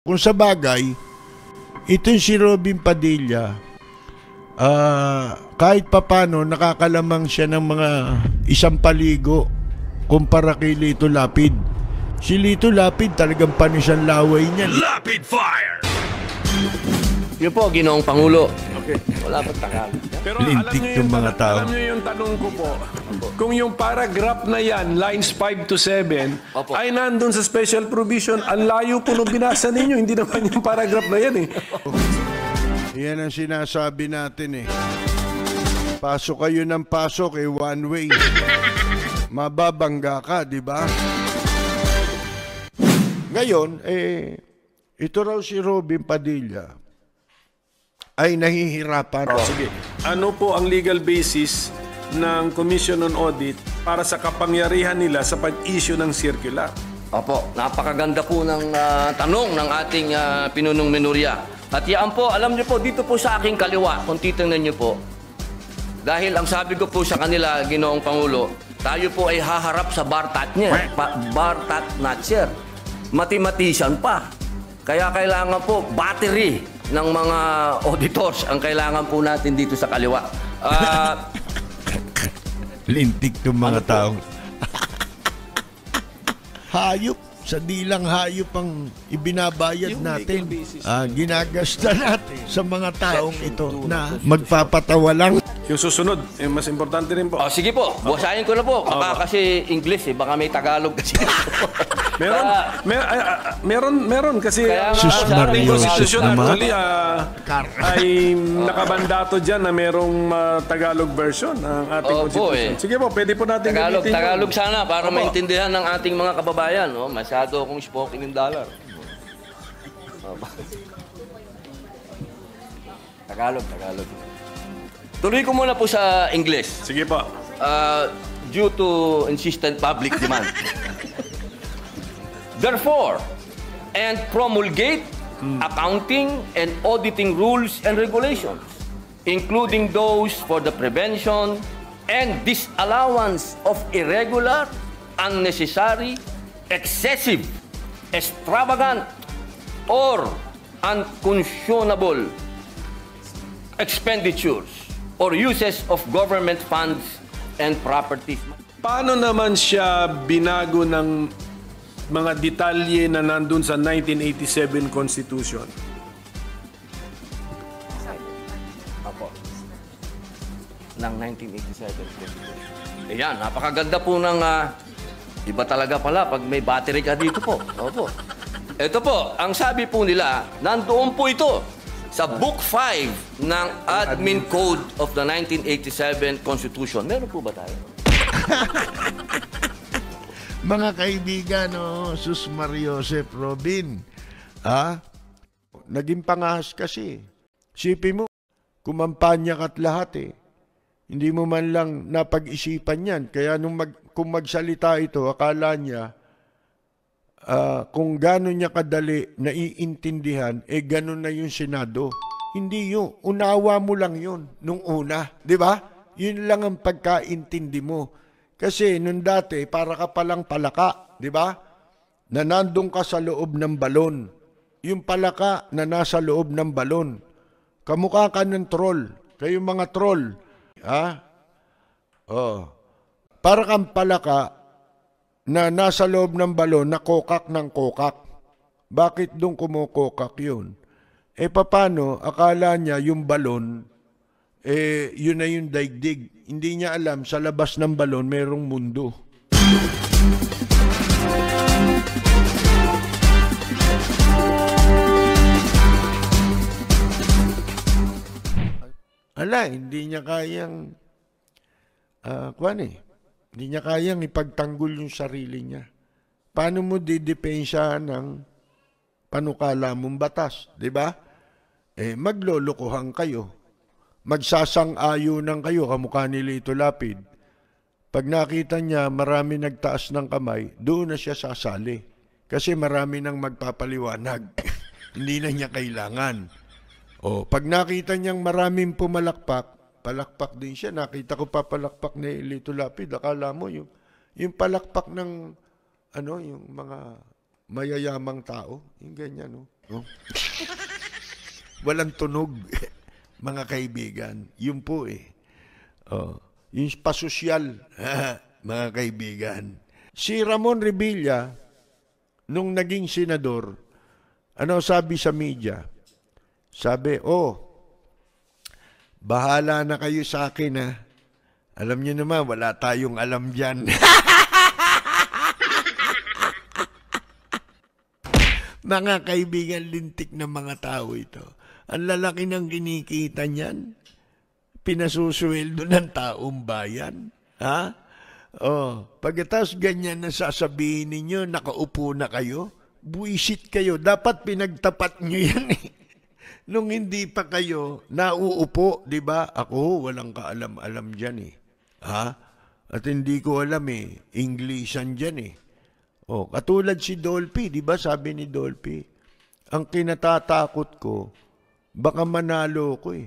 Kung sa bagay, itong si Robin Padilla, kahit papano nakakalamang siya ng mga isang paligo kumpara kay Lito Lapid. Si Lito Lapid talagang panisan laway niyan. Lapid fire! Yun po, Ginoong Pangulo. Okay. Wala pa Tagalog. Pero Lintik yung mga tao. Alam niyo yung tanong ko po, kung yung paragraph na yan, lines 5 to 7, Opo. ay nandun sa special provision, ang layo po nung binasa ninyo, hindi naman yung paragraph na yan eh. Yan ang sinasabi natin eh. Pasok kayo ng pasok eh, one way. Mababangga ka, di ba? Ngayon, ito raw si Robin Padilla ay nahihirapan. Sige. Ano po ang legal basis ng Commission on Audit para sa kapangyarihan nila sa pag-issue ng circular? Opo, napakaganda po ng tanong ng ating pinunong minorya. At yan po, alam niyo po, dito po sa aking kaliwa, kung titingnan niyo po, dahil ang sabi ko po sa kanila, Ginoong Pangulo, tayo po ay haharap sa Bartat niya. Bartat Natcher. Mathematician pa. Kaya kailangan po battery ng mga auditors ang kailangan po natin dito sa kaliwa. Lintik yung mga tao. Hayop. Sa dilang hayop ang ibinabayad natin. Ginagasta natin sa mga taong ito na magpapatawa lang. Yung susunod, mas importante rin po. Sige po, buhasahin ko na po. Baka kasi English baka may Tagalog kasi. Meron kasi Sus sa ating Mario, constitution sus naman. actually ay nakabandato dyan na merong Tagalog version ng ating constitution. Sige po, pwede po natin gamitin Tagalog sana para maintindihan ng ating mga kababayan. Masyado akong spoken in dollar. Tagalog. Tuloy ko muna po sa English. Sige po. Due to insistent public demand. Therefore, and promulgate accounting and auditing rules and regulations, including those for the prevention and disallowance of irregular, unnecessary, excessive, extravagant, or unconscionable expenditures or uses of government funds and properties. Paano naman siya binago ng mga detalye na nandun sa 1987 Constitution? Apo. Ng 1987. Ayan, napakaganda po ng iba talaga pala pag may battery ka dito po. Opo. Ito po, ang sabi po nila, nandoon po ito sa Book 5 ng Admin Code of the 1987 Constitution. Meron po ba tayo? Mga kaibigan, Sus Mario Joseph Robin, naging pangahas kasi. Sipi mo, kumampanya ka't lahat eh. Hindi mo man lang napag-isipan yan. Kaya kung magsalita ito, akala niya, kung gano'n niya kadali naiintindihan, gano'n na yung Senado. Hindi yun. Unawa mo lang yun nung una. Di ba? Yun lang ang pagkaintindi mo. Kasi nung dati, para ka palang palaka. Di ba? Na nandun ka sa loob ng balon. Yung palaka na nasa loob ng balon. Kamukha ka ng troll. Kayong mga troll. Para kang palaka na nasa loob ng balon na kokak ng kokak. Bakit doon kumukokak yun? Paano? Akala niya yung balon, yun na yung daigdig. Hindi niya alam, sa labas ng balon, merong mundo. Hindi niya kayang, hindi niya kayang ipagtanggol yung sarili niya. Paano mo didepensyahan ng panukala mong batas? Diba? Maglolokohan kayo. Magsasang-ayunan kayo, kamukha ni Lito Lapid. Pag nakita niya marami nagtaas ng kamay, doon na siya sasali. Kasi marami nang magpapaliwanag. Hindi na niya kailangan. Pag nakita niyang maraming pumalakpak, palakpak din siya. Nakita ko pa palakpak ni Lito Lapid. Akala mo yung palakpak ng yung mga mayayamang tao. Yung ganyan, No? Walang tunog, mga kaibigan. Yun po eh. Yung pasosyal, mga kaibigan. Si Ramon Revilla, nung naging senador, ano sabi sa media? Sabi, bahala na kayo sa akin ha. Alam niyo naman, wala tayong alam dyan. Mga kaibigan, lintik na mga tao ito. Ang lalaki ng kinikita niyan. Pinasusuweldo ng taong bayan. Ha? Pagkatapos ganyan na sasabihin ninyo, nakaupo na kayo, buisit kayo. Dapat pinagtapat nyo yan eh. Nung hindi pa kayo nauupo, di ba? Ako, walang kaalam-alam dyan eh. Ha? At hindi ko alam eh. Englishan dyan eh. Katulad si Dolphy, di ba? Sabi ni Dolphy, ang kinatatakot ko, baka manalo ko eh.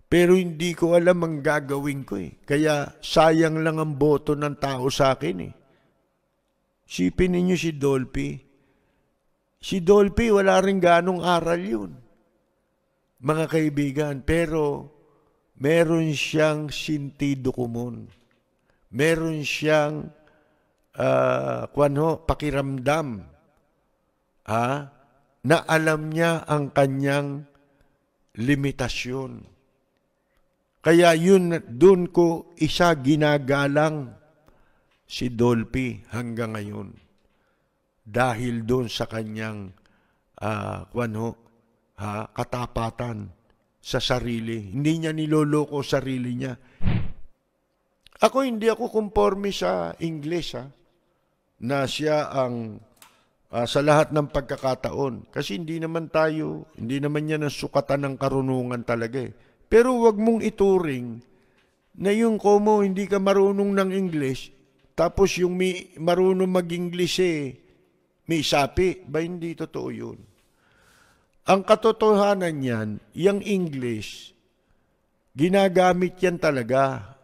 Pero hindi ko alam ang gagawin ko eh. Kaya sayang lang ang boto ng tao sa akin eh. Sipin ninyo si Dolphy. Si Dolphy, wala rin ganong aral yun. Mga kaibigan, pero meron siyang sentido komon. Meron siyang pakiramdam. Na alam niya ang kanyang limitasyon. Kaya yun, doon ko isa ginagalang si Dolphy hanggang ngayon. Dahil doon sa kanyang katapatan sa sarili. Hindi niya niloloko sarili niya. Hindi ako conforme sa English na siya ang sa lahat ng pagkakataon. Kasi hindi naman yan ang sukatan ng karunungan talaga eh. Pero wag mong ituring na yung komo hindi ka marunong ng English, tapos yung marunong mag-English may sapi. Ba hindi totoo yun? Ang katotohanan yan, yung English, ginagamit yan talaga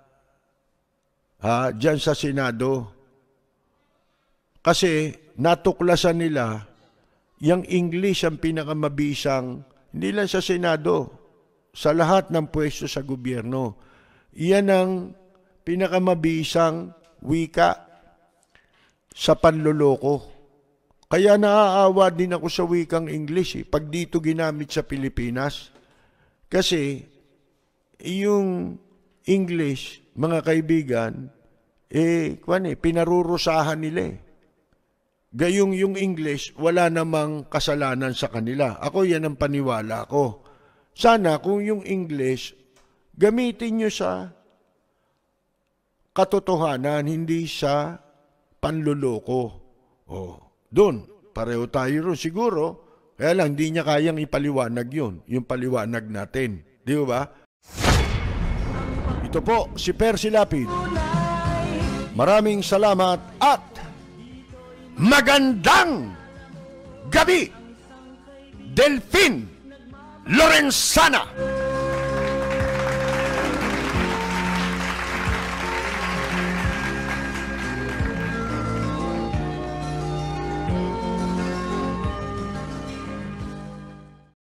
dyan sa Senado. Kasi natuklasan nila, yung English ang pinakamabisang, hindi lang sa Senado, sa lahat ng pwesto sa gobyerno. Iyan ang pinakamabisang wika sa panloloko. Kaya naaawa din ako sa wikang English pag dito ginamit sa Pilipinas. Kasi yung English, mga kaibigan, pinarurusahan nila Gayong yung English, wala namang kasalanan sa kanila. Ako, yan ang paniwala ko. Sana kung yung English, gamitin nyo sa katotohanan, hindi sa panluloko. Doon, pareho tayo ron siguro, kaya lang hindi niya kayang ipaliwanag yun, yung paliwanag natin. Di ba? Ito po, si Percy Lapid. Maraming salamat at magandang gabi, Delphine Lorenzana.